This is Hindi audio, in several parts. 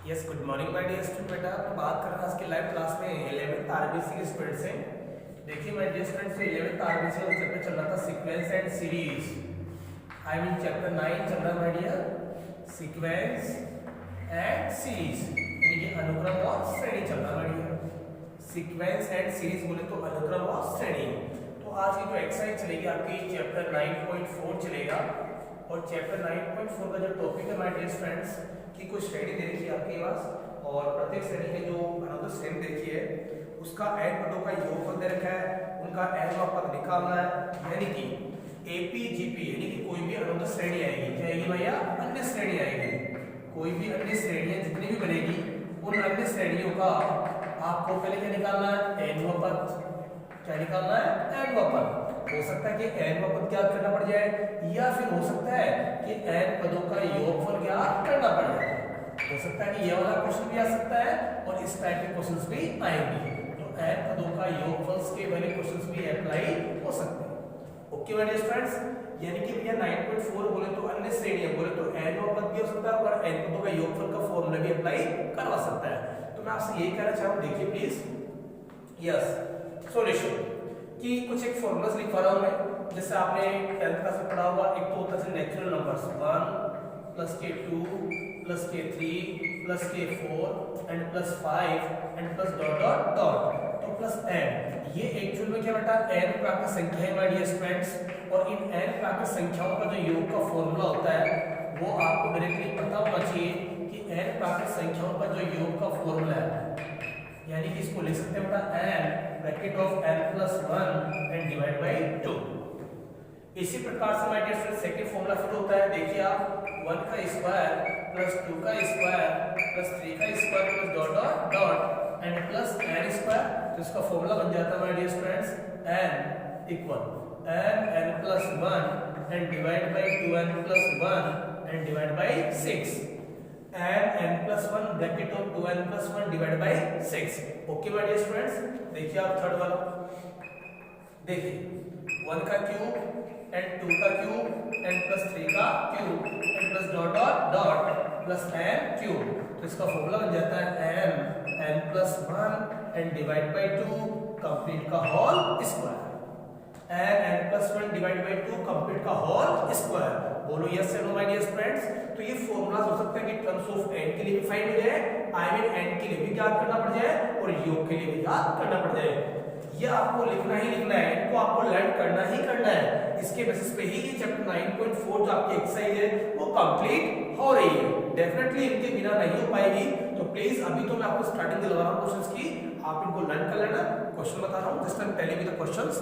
Yes good morning my dear student. बेटा हम बात कर रहे हैं आज के लाइव क्लास में 11th आरबीसी के स्टूडेंट से। देखिए my dear students, 11th RBC का चैप्टर चल रहा था sequence and series. I mean chapter 9 चल रहा है my dear, sequence and series, यानी कि अनुक्रम और श्रेणी चल रहा है my dear. Sequence and series बोले तो अनुक्रम और श्रेणी। तो आज की जो एक्सरसाइज चलेगी आपकी चैप्टर 9.4 चलेगा, और चैप्टर 9.4 का जो टॉपिक है माय डियर फ्रेंड्स कि कुछ श्रेणी दे रखी है आपके पास, और प्रत्येक श्रेणी के जो अनदर श्रेणी दे रखी है उसका n पदों का योगफल दे रखा है, उनका n पद निकालना है। यानी कि एपीजीपी यानी कि कोई भी अनदर श्रेणी आएगी, क्या आएगी भैया? अन्य श्रेणी आएगी। कोई भी अन्य श्रेणियां जितनी भी बनेगी उन अन्य श्रेणियों का आपको पहले क्या निकालना है? n पद। क्या निकालना है? n पद। हो सकता है कि n पद क्या करना पड़ जाए, या फिर हो सकता है कि n पदों का योगफल क्या करना पड़ जाए। हो सकता है कि ये वाला क्वेश्चन भी आ सकता है और इस टाइप के क्वेश्चंस भी आएंगे। तो n पदों का योगफल के वाले क्वेश्चंस भी अप्लाई हो सकते हैं। ओके माय डियर फ्रेंड्स, यानी कि भैया 9.4 बोले तो अन्य श्रेणियां बोले तो n पद भी हो सकता है और n पदों का योगफल का फॉर्मूला भी अप्लाई करवा सकता है। तो मैं आपसे यही कहना चाहूँ, देखिए प्लीज। यस सॉल्यूशन कि कुछ एक फॉर्मूलास लिखवा रहा हूं मैं, जैसे आपने 10th क्लास में पढ़ा होगा। एक तो होता है नेचुरल नंबर्स 1 प्लस के 2 प्लस के 3 प्लस के 4 and plus 5 and plus dot dot dot, तो प्लस n। ये एक्चुअल में क्या बेटा n प्राकृत संख्या है माय डियर फ्रेंड्स, और इन n प्राकृत संख्याओं का जो योग का फॉर्मूला होता है वो आपको डायरेक्टली पता होना चाहिए कि n प्राकृत संख्याओं का जो योग का फॉर्मूला है, यानी कि इसको लिख सकते हैं बेटा n bracket of n plus 1 and divide by 2। इसी प्रकार से my dear friends second formula फिर होता है। देखिए आप 1 का स्क्वायर प्लस 2 का स्क्वायर प्लस 3 का square plus dot dot dot and plus n square. तो इसका फॉर्मूला बन जाता है my dear friends n equal n plus 1 and divide by 2n plus 1 and divide by 6। n plus 1 bracket of 2n plus 1 divide by 6। Okay my dear friends, देखिए आप थर्ड वाला देखिए 1 का क्यूब एंड 2 का क्यूब एंड प्लस 3 का cube and plus dot dot dot plus n cube. तो इसका फॉर्मूला बन जाता है n plus 1 and divide by 2 complete का whole square. n plus 1 divide by 2 complete का होल स्क्वायर। बोलो यस या नो माय डियर फ्रेंड्स। तो ये फॉर्मूला हो सकता है कि टर्म्स ऑफ n के लिए भी फाइंड हो जाए, आई मीन n के लिए भी ज्ञात करना पड़ जाए और योग के लिए भी ज्ञात करना पड़ जाए। ये आपको लिखना ही लिखना है, इनको आपको लर्न करना ही करना है। इसके बेसिस पे ही ये चैप्टर 9.4 जो आपकी एक्सरसाइज है वो कंप्लीट हो रही है। डेफिनेटली इनके बिना नहीं हो पाएगी। तो प्लीज अभी तो मैं आपको स्टार्टिंग दिलवा रहा हूं क्वेश्चंस की, आप इनको लर्न कर लेना। क्वेश्चन बता रहा हूं, just I am telling you the questions.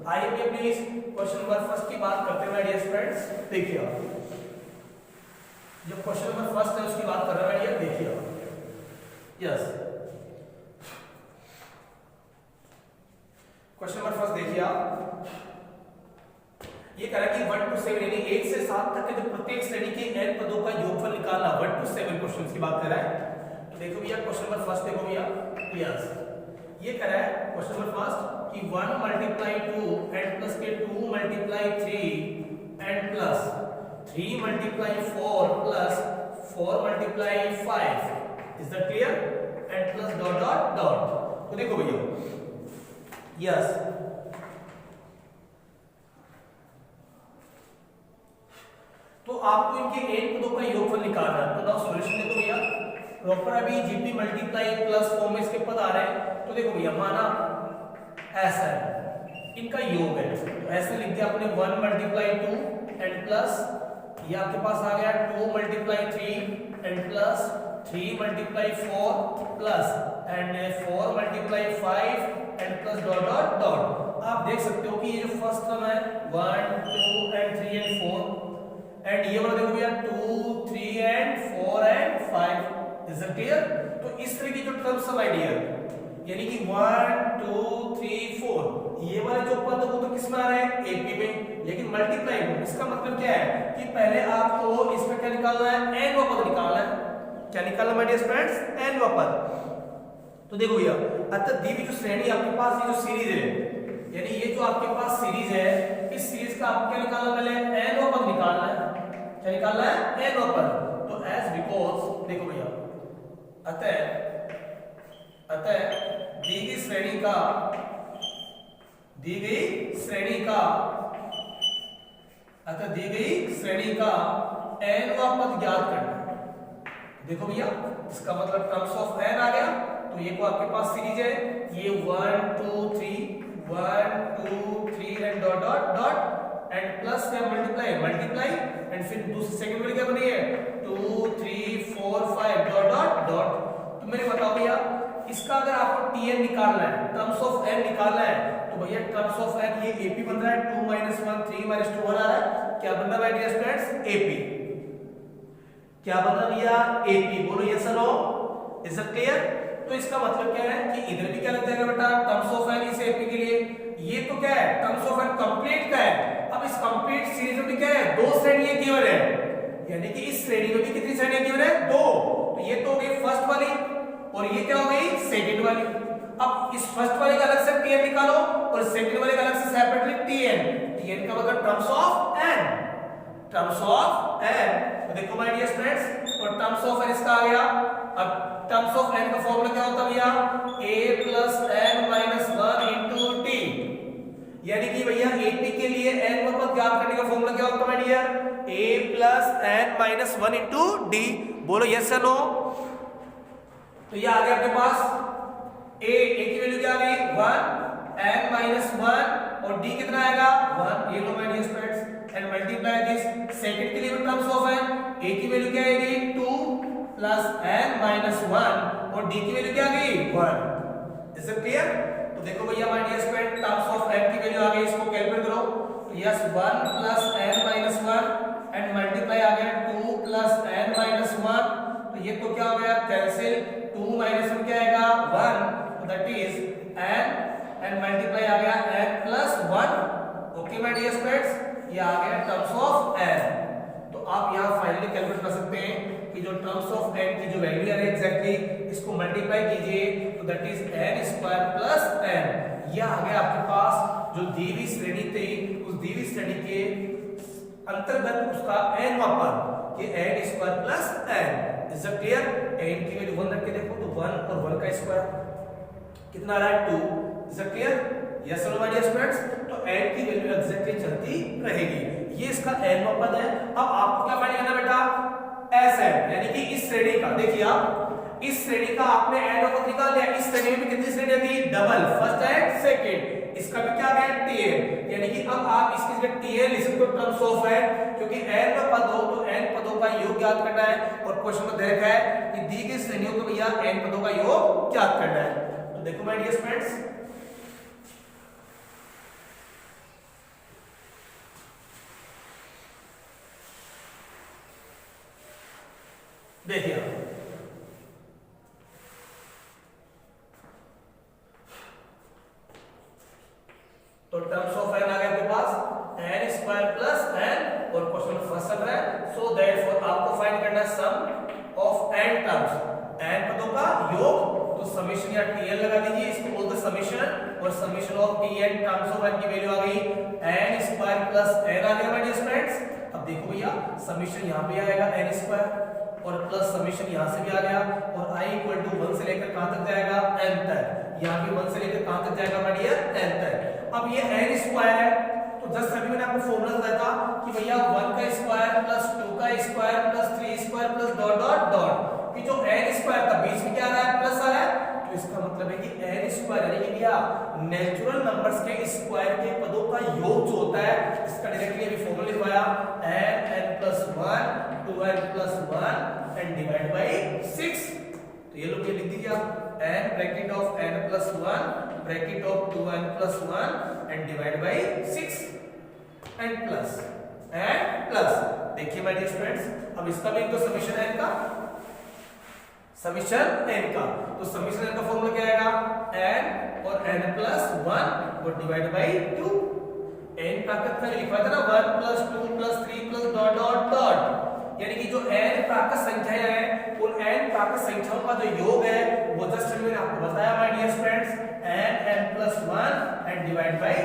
आइए प्लीज क्वेश्चन नंबर फर्स्ट की बात करते हैं माय डियर फ्रेंड्स। देखिए आप जो क्वेश्चन नंबर फर्स्ट है उसकी बात कर रहे हैं, देखिए आप। यस क्वेश्चन नंबर फर्स्ट देखिए आप, ये कह रहा है कि 1 to 7 यानी 1 से 7 तक के जो प्रत्येक श्रेणी के n पदों का योगफल निकालना। 1 to 7 क्वेश्चन की बात कर रहा है। तो देखो भैया क्वेश्चन नंबर फर्स्ट देखो भैया। यस ये कह रहा है क्वेश्चन नंबर फर्स्ट कि 1 मल्टीप्लाई 2 एंड प्लस के 2 multiply 3 and plus 3 multiply 4 plus 4 multiply 5 is that clear and plus dot dot dot. तो देखो भैया यस तो आपको इनके n पदों का योगफल निकालना है। तो नाउ सॉल्यूशन देखो भैया, प्रॉपर अभी जीपी मल्टीप्लाई प्लस फॉर्म में इसके पद आ रहे हैं। तो देखो भैया माना ऐसा है, इनका योग है तो ऐसे लिख दिया आपने 1 मल्टीप्लाई 2 एंड प्लस ये आपके पास आ गया 2 multiply 3 and plus 3 multiply 4 plus and 4 multiply 5 and plus dot dot dot. आप देख सकते हो कि ये जो फर्स्ट टर्म है 1 2 एंड 3 एंड 4 एंड ये वाला देखो भैया 2 3 and 4 and 5 is it clear. तो इस तरह की जो टर्म्स सब आइडिया यानी कि 1 2 3 4 ये वाले जो पद वो तो किस में आ रहे हैं? एपी में, लेकिन मल्टीप्लाई में। इसका मतलब क्या है कि पहले आपको इसमें क्या निकालना है? n वां पद निकालना है। क्या निकालना माय डियर फ्रेंड्स? n वां पद। तो देखो भैया अतः दी हुई जो श्रेणी आपके पास ये जो सीरीज है, यानी ये जो आपके पास सीरीज है, इस सीरीज का आपको क्या निकालना? पहले n वां पद निकालना है। क्या निकालना है? n वां पद। तो एज बिकॉज देखो भैया अतः दी गई श्रेणी का nवा पद ज्ञात करना। देखो भैया, इसका मतलब टर्म्स ऑफ n आ गया, तो ये को आपके पास सीरीज है, ये 1 2 3 and dot dot dot and plus या मल्टीप्लाई एंड फिर दूसरी सेकंड वाली क्या बनी है 2 3 4 5 डॉट डॉट डॉट। तो मेरे बताओ भैया, इसका अगर आपको tn निकालना है, टर्म्स ऑफ n निकालना है, तो भैया टर्म्स ऑफ n ये ap बन रहा है, 2 - 1 3 - 2 आ रहा है, क्या बन रहा है डियर स्टूडेंट्स ap, क्या बन रहा है भैया ap, बोलो यस और नो, इज इट क्लियर। तो इसका मतलब क्या है कि इधर भी क्या लग जाएगा बेटा टर्म्स ऑफ n इस ap के लिए, ये तो क्या है टर्म्स ऑफ n कंप्लीट का है। अब इस कंप्लीट सीरीज में भी क्या है दो श्रेणियां केवल है, यानी कि इस श्रेणी में भी कितनी श्रेणियां केवल है दो, तो ये तो हो गई फर्स्ट वाली और ये क्या हो गई सेकंड वाली। अब इस फर्स्ट वाले का अलग से tn निकालो और सेकंड वाले का अलग से सेपरेटली tn का मतलब टर्म्स ऑफ n, तो देखो माय डियर स्टूडेंट्स, और टर्म्स ऑफ n इसका आ गया। अब टर्म्स ऑफ n का फॉर्मूला क्या होता है भैया a + n - 1 * t, यानी कि भैया ap के लिए n का पद ज्ञात करने का फॉर्मूला क्या होता है my dear a + n - 1 * d, बोलो यस या नो। तो ये आ गया आपके पास a की वैल्यू क्या आ गई 1 n - 1 और d कितना आएगा 1, ये लो my dear students, and multiply this second के लिए टर्म्स ऑफ n, a की वैल्यू क्या आएगी 2 + n - 1 और d की वैल्यू क्या आ गई 1, इज इट क्लियर। तो देखो भैया my dear student terms of n की वैल्यू आ गई, इसको कैलकुलेट करो, तो यस 1 + n - 1 एंड मल्टीप्लाई आ गया 2 + n - 1, तो ये तो क्या हो गया कैंसिल, 2 - 1 क्या आएगा 1, तो that is n and multiply आ गया n + 1। Okay my dear students, ये आ गया टर्म्स ऑफ n। तो आप यहां फाइनली कैलकुलेट कर सकते हैं कि जो टर्म्स ऑफ n की जो वैल्यू है एग्जैक्टली इसको मल्टीप्लाई कीजिए, तो दैट इज n² + n। ये आ गया आपके पास जो दी हुई श्रेणी थी, उस दी हुई श्रेणी के अंतर्गत उसका nवां पद, ये n² + n, is it clear. n की वैल्यू 1 रख के देखो तो 1 और 1 का स्क्वायर कितना आ रहा है 2, इज इट क्लियर, यस और नो माय डियर स्टूडेंट्स। तो n की वैल्यू एग्जैक्टली चलती रहेगी, ये इसका nवां पद है। अब आपको क्या फाइंड करना बेटा Sn, यानी कि इस श्रेणी का, देखिए आप इस श्रेणी का आपने nवां पद निकाल लिया, इस श्रेणी में भी कितनी श्रेणियां थी डबल, फर्स्ट एंड सेकंड, इसका भी क्या गया tn, यानी कि अब आप इसकी जगह tn लिख सकते हो टर्म्स ऑफ n, क्योंकि n का पद हो तो n पदों का योग ज्ञात करना है, और क्वेश्चन में देखा है कि दी गई श्रेणियों को भैया n पदों का योग ज्ञात करना है। तो देखो माय डियर फ्रेंड्स, देखिए तो टर्म्स ऑफ n आ गया आपके पास n² + n, और क्वेश्चन फर्स्ट चल रहा है, सो देयरफॉर आपको फाइंड करना है सम ऑफ n टर्म्स, n पदों का योग, तो समेशन या tn लगा दीजिए, इसको बोलते हैं समेशन, और summation of tn terms of n की वैल्यू आ गई n² + n आ गया माय डियर फ्रेंड्स। अब देखो भैया समेशन यहां पे आएगा n² और प्लस समेशन यहां से भी आ गया, और i = 1 से लेकर कहां तक जाएगा n तक, यहां भी 1 से लेकर कहां तक जाएगा माय डियर n तक। अब ये n² है, तो जस्ट अभी मैंने आपको फॉर्मूला बताया था कि भैया 1 का स्क्वायर + 2 का square + 3 square + dot dot dot, कि जो n² का बीच में क्या आ रहा है प्लस आ रहा है, तो इसका मतलब है कि n² यानी कि भैया नेचुरल नंबर्स के स्क्वायर के पदों का योग जो होता है, इसका डायरेक्टली अभी फॉर्मूला लिखवाया n + 1 2n + 1 and divide by 6। तो ये लोग ये लिख दीजिए आप n bracket of n + 1 bracket of 2n + 1 and divide by 6 and plus. देखिए माय डियर स्टूडेंट्स, अब इसका भी तो समीशन है इनका, समीशन n का, तो समीशन n का फॉर्मूला क्या आएगा n और n + 1 और डिवाइड बाय 2। n प्राकृत का लिखा था ना 1 + 2 + 3 + डॉट डॉट डॉट, यानी कि जो n प्राकृत संख्याएं हैं उन n प्राकृत संख्याओं का जो योग है वो जस्ट मैंने आपको बताया my dear friends n + 1 and divide by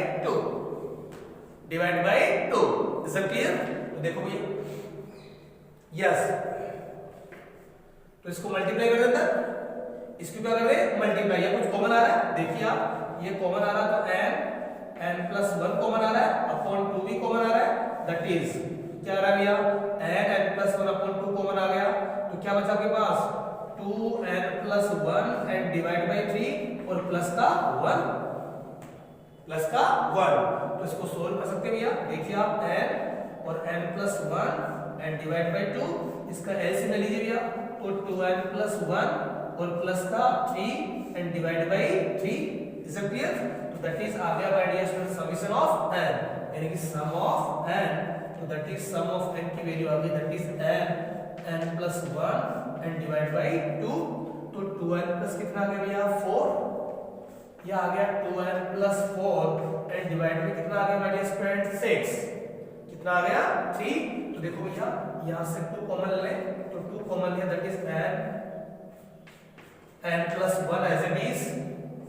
2, is it clear. तो देखो भैया यस, तो इसको मल्टीप्लाई कर देता, इसको क्या कर रहे हैं मल्टीप्लाई, या कुछ कॉमन आ रहा है, देखिए आप ये कॉमन आ रहा तो n प्लस 1 कॉमन आ रहा है, अपॉन 2 भी कॉमन आ रहा है, दैट इज क्या आ रहा है भैया n प्लस 1 अपॉन 2 कॉमन आ गया, तो क्या बचा आपके पास 2n plus 1 and divide by 3 और प्लस का 1, तो इसको सोल्व कर सकते हैं भैया, देखिए आप n और n plus 1 and divide by 2, इसका एलसीएम ले लीजिए भैया, तो 2n प्लस 1 और प्लस का 3 and divide by 3, is it clear? तो दैट इज आ गया by dear student summation of n, यानी कि सम ऑफ n, तो that is sum of n की वैल्यू आ गई, that is n plus 1 and divide by 2, तो 2n प्लस कितना आ गया भैया 4, यह आ गया 2n प्लस 4 एंड डिवाइड में कितना आ गया माय डियर स्टूडेंट 6, कितना आ गया 3, तो देखो भैया यहां से 2 कॉमन ले, तो 2 कॉमन लिया, that is n plus 1 as it is,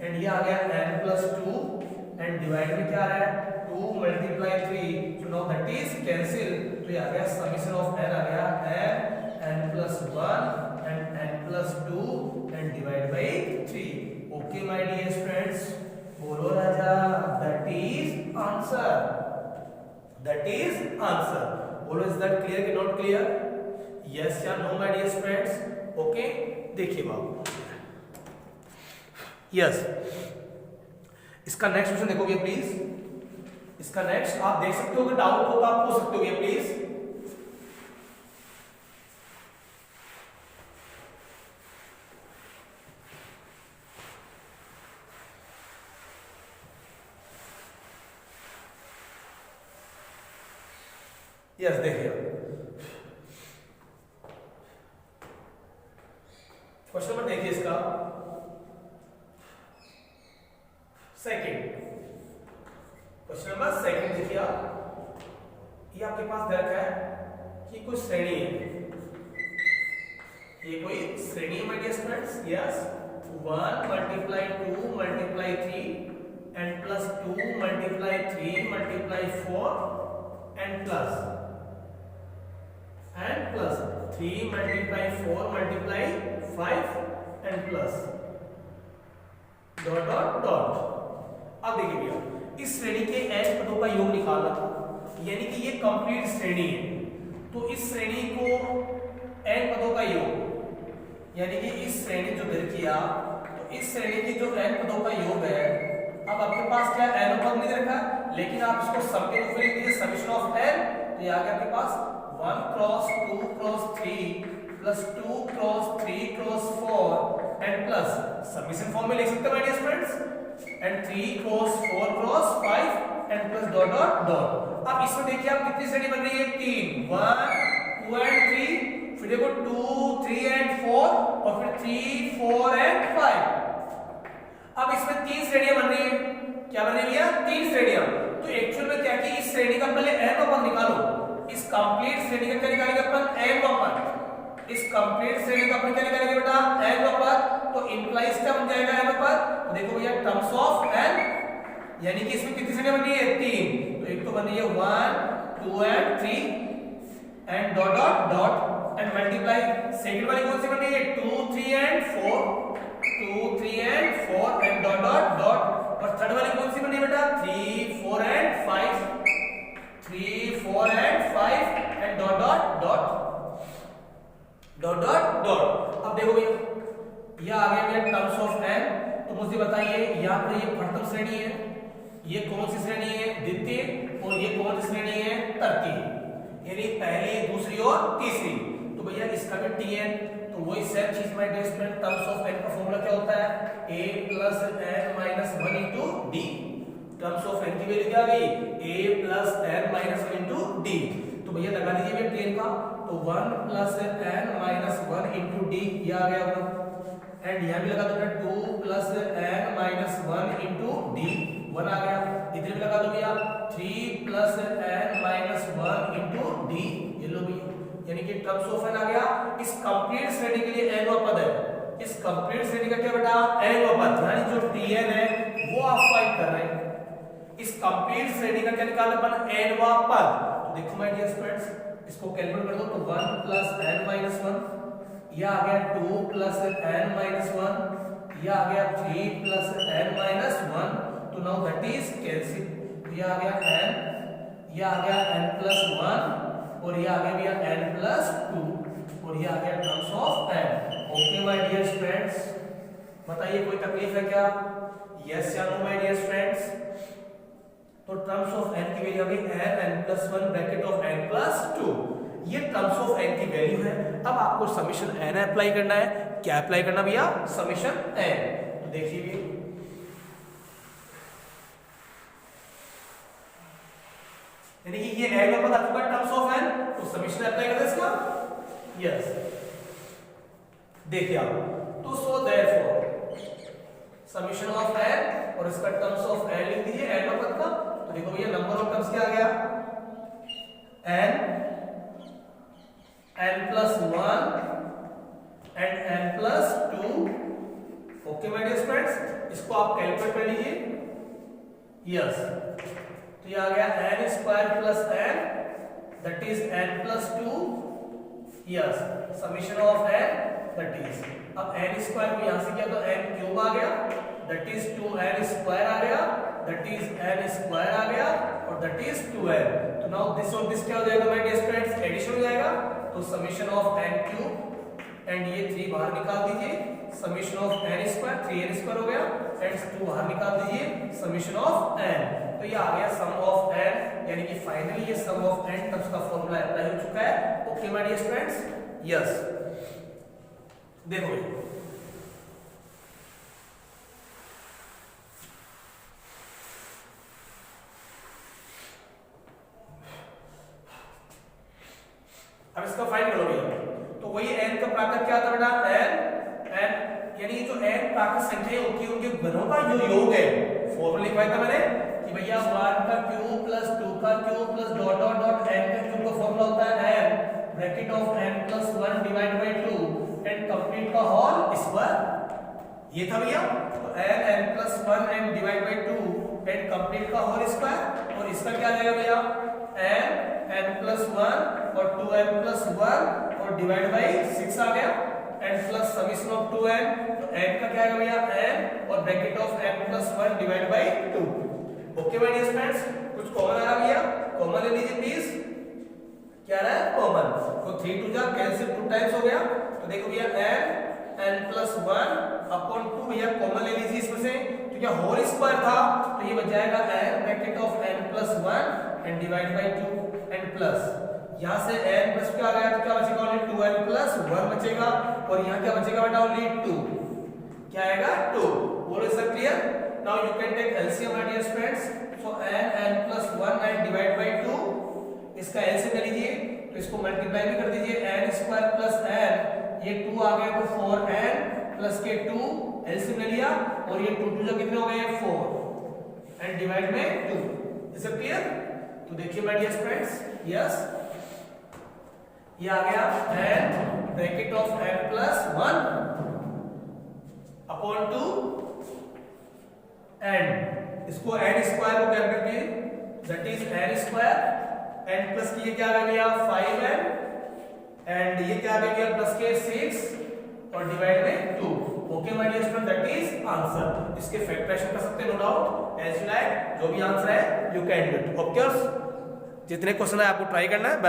and ये आ गया n प्लस 2 एंड डिवाइड में क्या आ रहा है 2 multiply 3, so now that is cancel, तो ये आ गया समीशन ऑफ n आ गया n plus 1 and n plus 2 and divide by 3, okay my dear students, बोलो राजा, that is answer, that is answer, बोलो इज दैट क्लियर कि नॉट क्लियर, यस या no my dear students, okay देखिए बाबू, यस इसका नेक्स्ट क्वेश्चन देखोगे प्लीज, इसका नेक्स्ट आप देख सकते हो कि डाउट होगा आप पूछ सकते हो प्लीज, यस देखिए क्वेश्चन नंबर देखिए इसका सेकंड, क्वेश्चन नंबर सेकंड देखिए आप, ये आपके पास दे रखा है कि कोई श्रेणी है, ये कोई श्रेणी है my dear students, yes 1 multiply 2 multiply 3 and plus 2 multiply 3 multiply 4 and plus 3 multiply 4 multiply 5 and plus dot dot dot, अब देखिए भैया इस श्रेणी के n पदों का योग निकालना था, यानी कि ये कंप्लीट श्रेणी है, तो इस श्रेणी को n पदों का योग, यानी कि इस श्रेणी जो दे रखी है, तो इस श्रेणी की जो n पदों का योग है, अब आपके पास क्या n पद नहीं रखा, लेकिन आप इसको सम के रूप में लिख दीजिए समीशन ऑफ n, तो ये आ गया आपके पास 1 cross 2 cross 3 plus 2 cross 3 cross 4 and plus summation form में लिख सकते हैं my dear students, and 3 cross 4 cross 5 and plus dot dot dot, अब इसमें देखिए आप कितनी श्रेणी बन रही है 3, 1 2 एंड 3, फिर देखो 2 3 एंड 4 और फिर 3 4 एंड 5, अब इसमें 3 श्रेणियां बन रही है, क्या बन रही है 3 श्रेणियां, तो एक्चुअल में क्या कि इस श्रेणी का पहले n पद निकालो, इस कंप्लीट श्रेणी का क्या निकालेंगे अपन n पद, इस कंप्लीट श्रेणी का अपन क्या निकालेंगे बेटा n पद, तो इंप्लाइज क्या बन जाएगा n पद, तो देखो भैया टर्म्स ऑफ n, यानी कि इसमें कितनी श्रेणियां बन रही है 3, तो एक तो बन रही है 1 2 and 3 and dot dot dot and multiply, second वाली कौन सी बन रही है 2 3 and 4 2 3 and 4 and dot dot dot, और थर्ड वाली कौन सी बन रही है बेटा 3 4 and 5 3 4 and 5 and dot dot dot dot dot dot, अब देखो भैया ये आ गया मेरा टर्म्स ऑफ n, तो मुझे बताइए यहाँ पर ये प्रथम श्रेणी है, ये कौन सी श्रेणी है द्वितीय, और ये कौन सी श्रेणी है तृतीय, यानी पहली दूसरी और तीसरी, तो भैया इसका भी tn, तो वही सेम चीज my dear student, terms of n का फॉर्मूला क्या होता है a plus n minus 1 into d, terms of n की वैल्यू क्या आ गई a plus n minus 1 into d, तो भैया लगा दीजिए भैया tn का, तो 1 plus n minus 1 into d, ये आ गया 1, एंड यहां भी लगा दो बेटा 2 plus n minus 1 into d, 1 आ गया, इधर भी लगा दो भैया 3 plus n minus 1 into d, ये लो भैया, यानी कि टर्म्स ऑफ n आ गया, इस कंप्लीट श्रेणी के लिए n पद है, इस कंप्लीट श्रेणी का क्या बेटा n पद, यानी जो tn है वो आप फाइंड कर रहे हैं, इस कंप्लीट श्रेणी का क्या निकालना अपन n पद, तो देखो माय डियर स्टूडेंट्स इसको कैलकुलेट कर दो, तो 1 प्लस n माइनस 1, ये आ गया 2 प्लस n माइनस 1, ये आ गया 3 प्लस n माइनस 1, तो नाउ दैट इज कैंसिल, ये आ गया n, ये आ गया n प्लस 1 और ये आ गया भैया n प्लस 2 और ये आ गया terms of n। Okay my dear students, बताइए कोई तकलीफ है क्या? यस या नो माय डियर फ्रेंड्स? तो टर्म्स ऑफ n की वैल्यू अभी n plus 1 bracket of n plus 2, ये टर्म्स ऑफ n की वैल्यू है। अब आपको समीशन n अप्लाई करना है। क्या अप्लाई करना भैया? Summation n। तो देखिए यानी कि ये n का पता चुका टर्म्स ऑफ n, तो समीशन अप्लाई कर दे इसका। यस, देखिए आप, तो so therefore summation of n और इसका टर्म्स ऑफ n लिख दीजिए n का पता। तो देखो भैया नंबर ऑफ टर्म्स क्या आ गया? n plus 1 and n plus 2। Okay my dear friends, इसको आप कैलकुलेट कर लीजिए। यस, तो ये आ गया n square plus n that is n plus 2। Yes, summation of n that is, अब n स्क्वायर को यहां से किया तो n क्यूब आ गया दैट इज 2n स्क्वायर आ गया दैट इज n स्क्वायर आ गया और दैट इज 2n। तो नाउ दिस और दिस क्या हो जाएगा माय डियर फ्रेंड्स? एडिशन हो जाएगा। तो summation of n cube and ये 3 बाहर निकाल दीजिए, summation of n square 3n square हो गया एंड 2 बाहर निकाल दीजिए, समीशन ऑफ n। तो ये आ गया सम ऑफ n, यानी कि फाइनली ये सम ऑफ n टर्म्स का फार्मूला अप्लाई हो चुका है। Okay my dear friends? Yes, देखो अब इसका फाइंड करो भैया। तो वही n का प्राकृत क्या था बेटा? n यानी जो n प्राकृत संख्या होती है उनके घनों का जो योग है। फॉर्मूला लिखवाया था मैंने कि भैया 1 का क्यूब प्लस 2 का cube plus dot dot dot n का क्यूब का फॉर्मूला होता है n bracket of n plus 1 divide by 2 and complete का होल स्क्वायर। ये था भैया, तो n plus 1 and divide by 2 and complete का होल स्क्वायर। और इसका क्या आ जाएगा भैया? n प्लस 1 और 2n प्लस 1 और डिवाइड बाय 6 आ गया n plus summation of 2n। तो n का क्या आएगा भैया? n और bracket of n plus 1 divide by 2। Okay my dear friends, कुछ कॉमन आ रहा भैया? कॉमन ले लीजिए प्लीज। क्या आ रहा है? कॉमन। तो 3 2 जा कैंसिल 2 टाइम्स हो गया। तो देखो भैया n प्लस 1 अपॉन 2 भैया कॉमन ले लीजिए इसमें से। तो क्या होल स्क्वायर था तो ये बच जाएगा n bracket of n plus 1 and divide by 2 and plus यहां से n प्लस क्या आ गया तो क्या बचेगा? ओनली 2n प्लस 1 बचेगा और यहां क्या बचेगा बेटा? ओनली 2। क्या आएगा? 2। बोलो, is it clear? Now you can take LCM my dear friends. So n plus 1 and divide by 2, इसका एलसीएम ले लीजिए तो इसको मल्टीप्लाई भी कर दीजिए। n स्क्वायर प्लस n, ये 2 आ गया तो 4n प्लस के 2 एलसीएम ले लिया और ये 2 2 जो कितने हो गए? 4 एंड डिवाइड में 2। Is it clear? तो देखिए माय डियर फ्रेंड्स, यस, ये आ गया n bracket of n plus 1 upon 2 and इसको n स्क्वायर को कैलकुलेट कीजिए that is n square and plus की ये क्या आ गया? 5n एंड ये क्या आ गया? प्लस के 6 और डिवाइड में 2। Okay my dear student, that is answer. इसके फैक्टराइजेशन कर सकते हैं, no doubt, as you like. जो भी आंसर है you can do it. Okay, जितने क्वेश्चन है आपको ट्राई करना है।